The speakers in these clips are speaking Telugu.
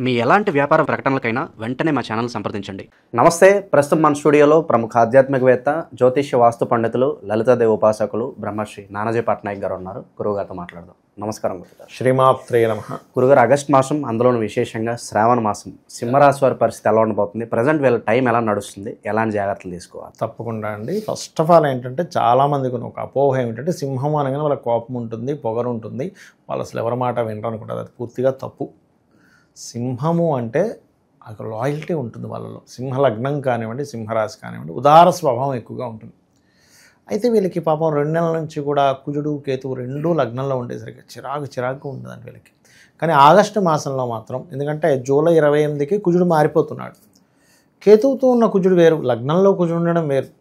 మీ ఎలాంటి వ్యాపార ప్రకటనలకైనా వెంటనే మా ఛానల్ సంప్రదించండి. నమస్తే. ప్రస్తుతం మన స్టూడియోలో ప్రముఖ ఆధ్యాత్మికవేత్త, జ్యోతిష్య వాస్తు పండితులు, లలితాదేవి ఉపాసకులు బ్రహ్మశ్రీ నానాజీ పట్నాయక్ గారు ఉన్నారు. గురువుగారితో మాట్లాడదాం. నమస్కారం గురుగారు. శ్రీమాత్రే నమః. గురుగారు, ఆగస్ట్ మాసం, అందులోనూ విశేషంగా శ్రావణ మాసం, సింహరాశి వారి పరిస్థితి ఎలా ఉండబోతుంది? ప్రజెంట్ వీళ్ళ టైం ఎలా నడుస్తుంది? ఎలాంటి జాగ్రత్తలు తీసుకోవాలి? తప్పకుండా అండి. ఫస్ట్ ఆఫ్ ఆల్ ఏంటంటే, చాలామందికి ఒక అపోహ ఏమిటంటే, సింహం అనగానే వాళ్ళ కోపం ఉంటుంది, పొగరు ఉంటుంది, వాళ్ళు అసలు ఎవరి మాట వినరు అనుకుంటారు. అది పూర్తిగా తప్పు. సింహము అంటే ఒక లాయల్టీ ఉంటుంది వాళ్ళలో. సింహ లగ్నం కానివ్వండి, సింహరాశి కానివ్వండి, ఉదార స్వభావం ఎక్కువగా ఉంటుంది. అయితే వీళ్ళకి పాపం 2 నెలల నుంచి కూడా కుజుడు కేతువు 2 లగ్నంలో ఉండేసరికి చిరాకు ఉండదండి వీళ్ళకి. కానీ ఆగస్టు మాసంలో మాత్రం, ఎందుకంటే జూలై 28కి కుజుడు మారిపోతున్నాడు. కేతువుతో ఉన్న కుజుడు వేరు, లగ్నంలో కుజుడు ఉండడం వేరు,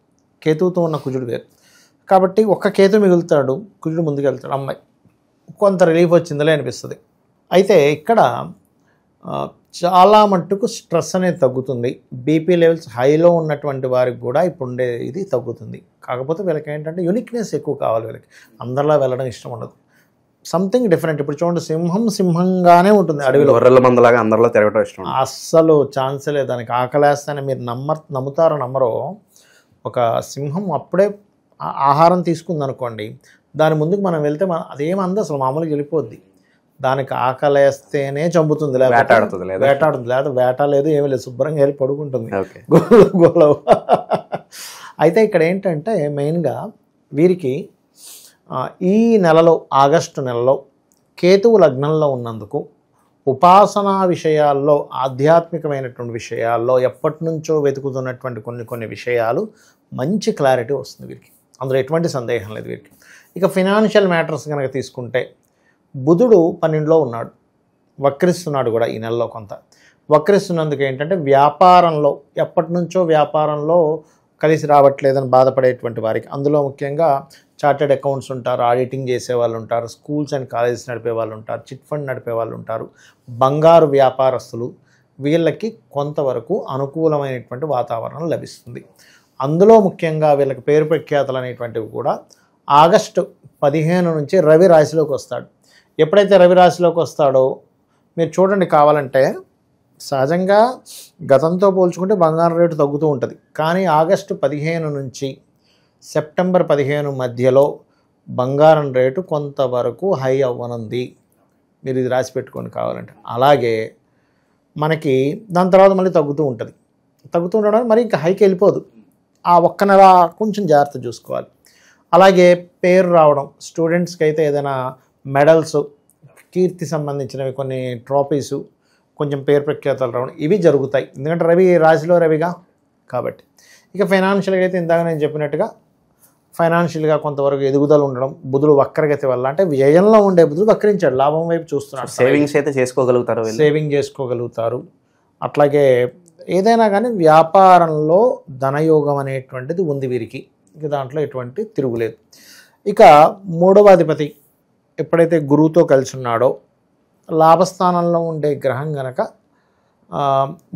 కేతువుతో ఉన్న కుజుడు వేరు. కాబట్టి ఒక్క కేతు మిగులుతాడు, కుజుడు ముందుకెళ్తాడు. అమ్మాయి కొంత రిలీఫ్ వచ్చిందిలే అనిపిస్తుంది. అయితే ఇక్కడ చాలా మట్టుకు స్ట్రెస్ అనేది తగ్గుతుంది. బీపీ లెవెల్స్ హైలో ఉన్నటువంటి వారికి కూడా ఇప్పుడు ఉండే ఇది తగ్గుతుంది. కాకపోతే వీళ్ళకి ఏంటంటే యూనిక్నెస్ ఎక్కువ కావాలి. వీళ్ళకి అందరిలా వెళ్ళడం ఇష్టం ఉండదు. Something different. ఇప్పుడు చూడండి, సింహంగానే ఉంటుంది అడవిలో. గొర్రెల మందలాగా అందరిలో తిరగడం ఇష్టం అస్సలు ఛాన్సే లేదు. దానికి ఆకలేస్తానే మీరు నమ్ముతారో నమ్మరో, ఒక సింహం అప్పుడే ఆహారం తీసుకుంది అనుకోండి, దాని ముందుకు మనం వెళ్తే అదేమంది అసలు మామూలుగా వెళ్ళిపోద్ది. దానికి ఆకలేస్తేనే చంపుతుంది, వేటాడుతుంది. లేదా వేట లేదు, ఏమీ లేదు, శుభ్రంగా వెళ్ళి పడుకుంటుంది గోలవ. అయితే ఇక్కడ ఏంటంటే మెయిన్గా వీరికి ఈ నెలలో, ఆగస్టు నెలలో కేతువు లగ్నంలో ఉన్నందుకు ఉపాసనా విషయాల్లో, ఆధ్యాత్మికమైనటువంటి విషయాల్లో ఎప్పటి నుంచో వెతుకుతున్నటువంటి కొన్ని విషయాలు మంచి క్లారిటీ వస్తుంది వీరికి. అందులో ఎటువంటి సందేహం లేదు వీరికి. ఇక ఫినాన్షియల్ మ్యాటర్స్ కనుక తీసుకుంటే, బుధుడు 12లో ఉన్నాడు, వక్రిస్తున్నాడు కూడా ఈ నెలలో. కొంత వక్రిస్తున్నందుకు ఏంటంటే వ్యాపారంలో, ఎప్పటి నుంచో వ్యాపారంలో కలిసి రావట్లేదని బాధపడేటువంటి వారికి, అందులో ముఖ్యంగా చార్టెడ్ అకౌంట్స్ ఉంటారు, ఆడిటింగ్ చేసే వాళ్ళు ఉంటారు, స్కూల్స్ అండ్ కాలేజెస్ నడిపే వాళ్ళు ఉంటారు, చిట్ ఫండ్ నడిపే వాళ్ళు ఉంటారు, బంగారు వ్యాపారస్తులు, వీళ్ళకి కొంతవరకు అనుకూలమైనటువంటి వాతావరణం లభిస్తుంది. అందులో ముఖ్యంగా వీళ్ళకి పేరు ప్రఖ్యాతలు అనేటువంటివి కూడా ఆగస్టు 15 నుంచి రవి రాశిలోకి వస్తాడు. ఎప్పుడైతే రవి రాశిలోకి వస్తాడో మీరు చూడండి, కావాలంటే సహజంగా గతంతో పోల్చుకుంటే బంగారం రేటు తగ్గుతూ ఉంటుంది. కానీ ఆగస్టు 15 నుంచి సెప్టెంబర్ 15 మధ్యలో బంగారం రేటు కొంతవరకు హై అవ్వనుంది. మీరు ఇది రాసి పెట్టుకోండి కావాలంటే. అలాగే మనకి దాని తర్వాత మళ్ళీ తగ్గుతూ ఉండడం, మరి ఇంకా హైకి వెళ్ళిపోదు. ఆ ఒక్క నెల కొంచెం జాగ్రత్త చూసుకోవాలి. అలాగే పేరు రావడం, స్టూడెంట్స్కి అయితే ఏదైనా మెడల్స్, కీర్తి సంబంధించినవి, కొన్ని ట్రోఫీసు, కొంచెం పేరు ప్రఖ్యాతలు రావడం, ఇవి జరుగుతాయి. ఎందుకంటే రవి రాశిలో రవిగా కాబట్టి. ఇక ఫైనాన్షియల్గా అయితే ఇందాక నేను చెప్పినట్టుగా ఫైనాన్షియల్గా కొంతవరకు ఎదుగుదల ఉండడం, బుధుడు వక్రగతి వల్ల, అంటే వ్యయంలో ఉండే బుధుడు వక్రించాడు, లాభం వైపు చూస్తున్నాడు. సేవింగ్స్ అయితే చేసుకోగలుగుతారు. అట్లాగే ఏదైనా కానీ వ్యాపారంలో ధనయోగం అనేటువంటిది ఉంది వీరికి. ఇక దాంట్లో ఎటువంటి తిరుగులేదు. ఇక 3వ అధిపతి ఎప్పుడైతే గురువుతో కలిసి ఉన్నాడో, లాభస్థానంలో ఉండే గ్రహం గనక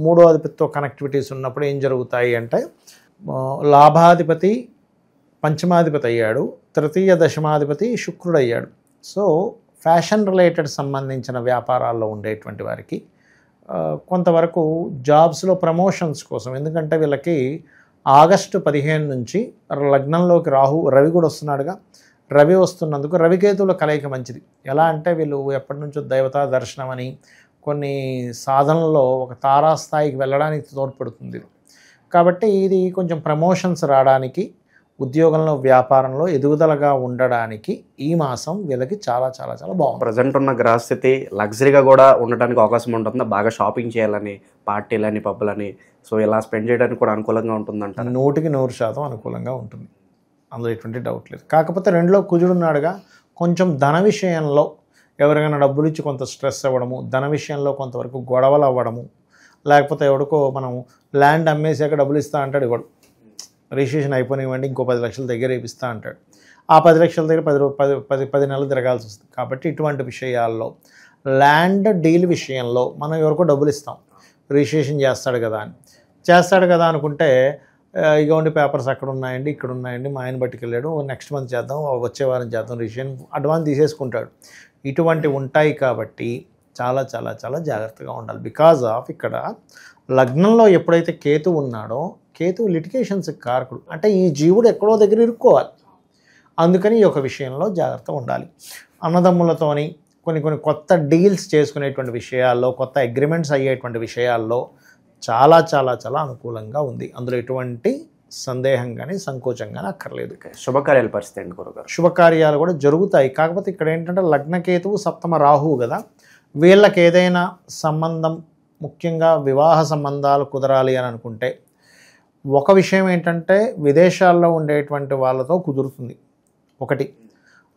3వ అధిపతితో కనెక్టివిటీస్ ఉన్నప్పుడు ఏం జరుగుతాయి అంటే, లాభాధిపతి పంచమాధిపతి అయ్యాడు, తృతీయ దశమాధిపతి శుక్రుడు అయ్యాడు. సో ఫ్యాషన్ రిలేటెడ్ సంబంధించిన వ్యాపారాల్లో ఉండేటువంటి వారికి కొంతవరకు జాబ్స్లో ప్రమోషన్స్ కోసం, ఎందుకంటే వీళ్ళకి ఆగస్టు 15 నుంచి లగ్నంలోకి రవి కూడా వస్తున్నాడుగా. రవి వస్తున్నందుకు రవికేతువుల కలయిక మంచిది. ఎలా అంటే వీళ్ళు ఎప్పటి నుంచో దేవతా దర్శనం అని కొన్ని సాధనలో ఒక తారాస్థాయికి వెళ్ళడానికి తోడ్పడుతుంది. కాబట్టి ఇది కొంచెం ప్రమోషన్స్ రావడానికి, ఉద్యోగంలో, వ్యాపారంలో ఎదుగుదలగా ఉండడానికి ఈ మాసం వీళ్ళకి చాలా చాలా చాలా బాగుంది. ప్రజెంట్ ఉన్న గ్రహస్థితి లగ్జరీగా కూడా ఉండడానికి అవకాశం ఉంటుంది. బాగా షాపింగ్ చేయాలని, పార్టీలని, పబ్బులని, సో ఇలా స్పెండ్ చేయడానికి కూడా అనుకూలంగా ఉంటుందంట. 100% అనుకూలంగా ఉంటుంది, అందులో ఎటువంటి డౌట్ లేదు. కాకపోతే 2లో కుజుడు ఉన్నాడుగా, కొంచెం ధన విషయంలో ఎవరికైనా డబ్బులు ఇచ్చి కొంత స్ట్రెస్ అవ్వడము, ధన విషయంలో కొంతవరకు గొడవలు అవ్వడము, లేకపోతే ఎవరికో మనం ల్యాండ్ అమ్మేసాక డబ్బులు ఇస్తా అంటాడు, ఇవ్వడు. రిజిస్ట్రేషన్ అయిపోయివ్వండి, ఇంకో 10 లక్షల దగ్గర ఇప్పిస్తా అంటాడు. ఆ 10 లక్షల దగ్గర 10 నెలలు తిరగాల్సి వస్తుంది. కాబట్టి ఇటువంటి విషయాల్లో, ల్యాండ్ డీల్ విషయంలో మనం ఎవరికో డబ్బులు ఇస్తాం, రిజిస్ట్రేషన్ చేస్తాడు కదా అనుకుంటే, ఇగోండి పేపర్స్ అక్కడ ఉన్నాయండి, ఇక్కడ ఉన్నాయండి, మా ఆయన పట్టుకెళ్ళాడు, నెక్స్ట్ మంత్ చేద్దాం, వచ్చే వారం చేద్దాం, రిజిస్ట్రేషన్ అడ్వాన్స్ తీసేసుకుంటాడు. ఇటువంటి ఉంటాయి. కాబట్టి చాలా చాలా చాలా జాగ్రత్తగా ఉండాలి. బికాజ్ ఆఫ్ ఇక్కడ లగ్నంలో ఎప్పుడైతే కేతు ఉన్నాడో, కేతు లిటిగేషన్స్కి కారకుడు. అంటే ఈ జీవుడు ఎక్కడో దగ్గర ఇరుక్కోవాలి. అందుకని ఈ యొక్క విషయంలో జాగ్రత్త ఉండాలి. అన్నదమ్ములతోని కొన్ని కొన్ని కొత్త డీల్స్ చేసుకునేటువంటి విషయాల్లో, కొత్త అగ్రిమెంట్స్ అయ్యేటువంటి విషయాల్లో చాలా చాలా చాలా అనుకూలంగా ఉంది. అందులో ఎటువంటి సందేహం కానీ సంకోచం కానీ అక్కర్లేదు. శుభకార్యాల పరిస్థితి ఏంటి గురుగారు? శుభకార్యాలు కూడా జరుగుతాయి. కాకపోతే ఇక్కడ ఏంటంటే లగ్నకేతువు సప్తమ రాహువు కదా, వీళ్ళకి ఏదైనా సంబంధం, ముఖ్యంగా వివాహ సంబంధాలు కుదరాలి అని అనుకుంటే ఒక విషయం ఏంటంటే విదేశాల్లో ఉండేటువంటి వాళ్ళతో కుదురుతుంది ఒకటి.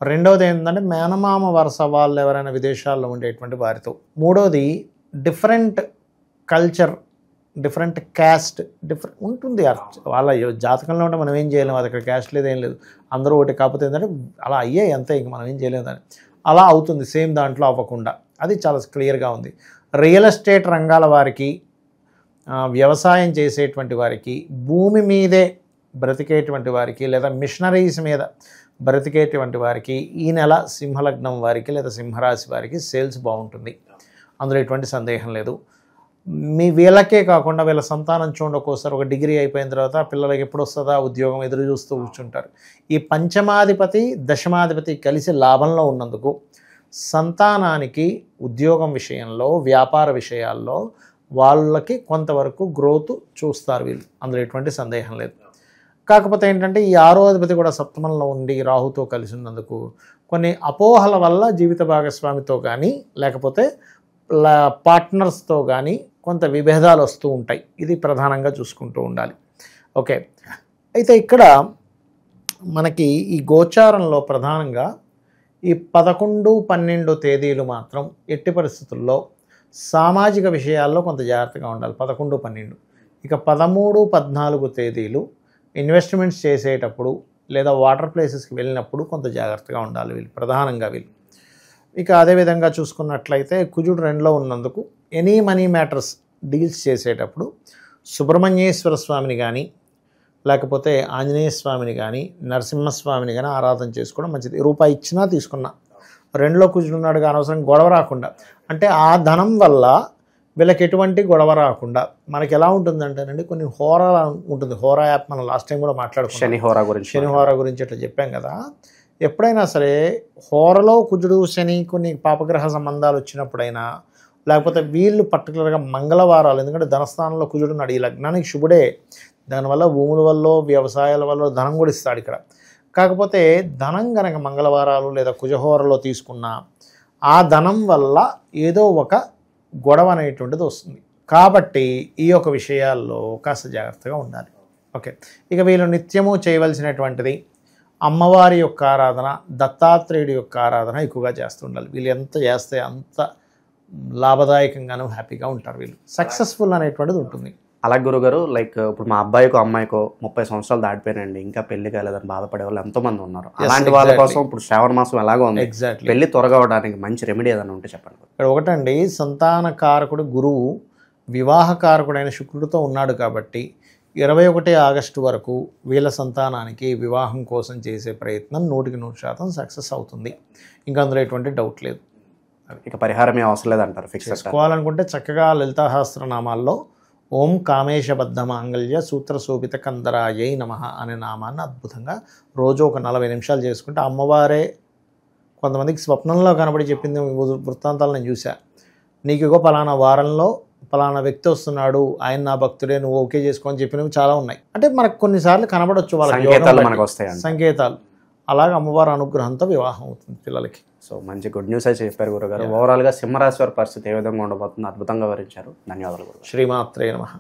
రెండవది ఏంటంటే మేనమామ వరుస వాళ్ళు ఎవరైనా విదేశాల్లో ఉండేటువంటి వారితో. మూడవది different culture, different caste, different ఉంటుంది వాళ్ళ జాతకంలో ఉంటే మనం ఏం చేయలేము. అది అక్కడ క్యాస్ట్ లేదు, ఏం లేదు, అందరూ ఒకటి. కాకపోతే ఏంటంటే అలా అయ్యాయి అంతే, ఇంక మనం ఏం చేయలేము దాన్ని. అలా అవుతుంది సేమ్ దాంట్లో అవ్వకుండా. అది చాలా క్లియర్గా ఉంది. రియల్ ఎస్టేట్ రంగాల వారికి, వ్యవసాయం చేసేటువంటి వారికి, భూమి మీదే బ్రతికేటువంటి వారికి, లేదా మిషనరీస్ మీద బ్రతికేటువంటి వారికి ఈ నెల సింహలగ్నం వారికి లేదా సింహరాశి వారికి సేల్స్ బాగుంటుంది. అందులో ఎటువంటి సందేహం లేదు. వీళ్ళకే కాకుండా వీళ్ళ సంతానం చూడండి, ఒక్కోసారి ఒక డిగ్రీ అయిపోయిన తర్వాత పిల్లలకి ఎప్పుడు వస్తుందా ఉద్యోగం ఎదురు చూస్తూ కూర్చుంటారు. ఈ పంచమాధిపతి దశమాధిపతి కలిసి లాభంలో ఉన్నందుకు సంతానానికి ఉద్యోగం విషయంలో, వ్యాపార విషయాల్లో వాళ్ళకి కొంతవరకు గ్రోత్ చూస్తారు వీళ్ళు. అందులో ఎటువంటి సందేహం లేదు. కాకపోతే ఏంటంటే ఈ 6వ అధిపతి కూడా సప్తమంలో ఉండి రాహుతో కలిసి ఉన్నందుకు కొన్ని అపోహల వల్ల జీవిత భాగస్వామితో కానీ లేకపోతే పార్ట్నర్స్తో కానీ కొంత విభేదాలు వస్తూ ఉంటాయి. ఇది ప్రధానంగా చూసుకుంటూ ఉండాలి. ఓకే, అయితే ఇక్కడ మనకి ఈ గోచారంలో ప్రధానంగా ఈ 11, 12 తేదీలు మాత్రం ఎట్టి పరిస్థితుల్లో సామాజిక విషయాల్లో కొంత జాగ్రత్తగా ఉండాలి. 11, 12. ఇక 13, 14 తేదీలు ఇన్వెస్ట్మెంట్స్ చేసేటప్పుడు లేదా వాటర్ ప్లేసెస్కి వెళ్ళినప్పుడు కొంత జాగ్రత్తగా ఉండాలి వీళ్ళు, ప్రధానంగా వీళ్ళు. ఇక అదేవిధంగా చూసుకున్నట్లయితే కుజుడు 2లో ఉన్నందుకు ఎనీ మనీ మ్యాటర్స్ డీల్స్ చేసేటప్పుడు సుబ్రహ్మణ్యేశ్వర స్వామిని కానీ లేకపోతే ఆంజనేయ స్వామిని కానీ నరసింహస్వామిని కానీ ఆరాధన చేసుకోవడం మంచిది. రూపాయి ఇచ్చినా తీసుకున్నా 2లో కుజుడు ఉన్నాడు, అనవసరం గొడవ రాకుండా. అంటే ఆ ధనం వల్ల వీళ్ళకి ఎటువంటి గొడవ రాకుండా మనకి ఎలా ఉంటుందంటేనండి, కొన్ని హోరా ఉంటుంది. హోరా యాప్ మనం లాస్ట్ టైం కూడా మాట్లాడుకున్నాం, శనిహోరా గురించి అట్లా చెప్పాం కదా. ఎప్పుడైనా సరే హోరలో కుజుడు శని కొన్ని పాపగ్రహ సంబంధాలు వచ్చినప్పుడైనా, లేకపోతే వీళ్ళు పర్టికులర్గా మంగళవారాలు, ఎందుకంటే ధనస్థానంలో కుజుడు ఉన్నాడు, ఈ లగ్నానికి శుభుడే, దానివల్ల భూముల వల్ల వ్యవసాయాల వల్ల ధనం కూడా ఇస్తాడు ఇక్కడ. కాకపోతే ధనం కనుక మంగళవారాలు లేదా కుజహోరలో తీసుకున్నా ఆ ధనం వల్ల ఏదో ఒక గొడవ అనేటువంటిది వస్తుంది. కాబట్టి ఈ యొక్క విషయాల్లో కాస్త జాగ్రత్తగా ఉండాలి. ఓకే, ఇక వీళ్ళు నిత్యము చేయవలసినటువంటిది అమ్మవారి యొక్క ఆరాధన, దత్తాత్రేయుడి యొక్క ఆరాధన ఎక్కువగా చేస్తుండాలి. వీళ్ళు ఎంత చేస్తే అంత లాభదాయకంగాను హ్యాపీగా ఉంటారు. వీళ్ళు సక్సెస్ఫుల్ అనేటువంటిది ఉంటుంది. అలా గురుగారు, లైక్ ఇప్పుడు మా అబ్బాయికో అమ్మాయికో 30 సంవత్సరాలు దాటిపోయినండి, ఇంకా పెళ్లి కాలేదని బాధపడే వాళ్ళు ఎంతోమంది ఉన్నారు. అలాంటి వాళ్ళ కోసం ఇప్పుడు శ్రావణ మాసం ఎలాగో ఉంది, పెళ్లి త్వరగా అవడానికి మంచి రెమెడీ ఏదైనా ఉంటే చెప్పండి. ఇక్కడ ఒకటండి, సంతాన కారకుడు గురువు వివాహ కారకుడైన శుక్రుడితో ఉన్నాడు కాబట్టి 21 ఆగస్టు వరకు వీళ్ళ సంతానానికి వివాహం కోసం చేసే ప్రయత్నం 100% సక్సెస్ అవుతుంది. ఇంకా అందులో ఎటువంటి డౌట్ లేదు. ఇక పరిహారం అవసరం లేదంటారు. ఫిక్స్ చేసుకోవాలనుకుంటే చక్కగా లలితాసహస్రనామాల్లో ఓం కామేశబద్ధ మాంగళ్య సూత్రశోభిత కందరాయై నమః అనే నామాన్ని అద్భుతంగా రోజు ఒక 40 నిమిషాలు చేసుకుంటే అమ్మవారే కొంతమందికి స్వప్నంలో కనబడి చెప్పింది వృత్తాంతాలు నేను చూసా. నీకు ఇగో పలానా వారంలో పలానా వ్యక్తి వస్తున్నాడు, ఆయన నా భక్తుడే, నువ్వు ఓకే చేసుకోని చెప్పినవి చాలా ఉన్నాయి. అంటే మనకు కొన్నిసార్లు కనబడవచ్చు వాళ్ళ సంకేతాలు. అలాగే అమ్మవారి అనుగ్రహంతో వివాహం అవుతుంది పిల్లలకి. సో మంచి గుడ్ న్యూస్ అయితే చెప్పారు గురుగారు. ఓవరాల్గా సింహరాశి వారి పరిస్థితి ఏ విధంగా ఉండబోతుందో అద్భుతంగా వివరించారు. ధన్యవాదాలు గురు. శ్రీమాత్రే నమః.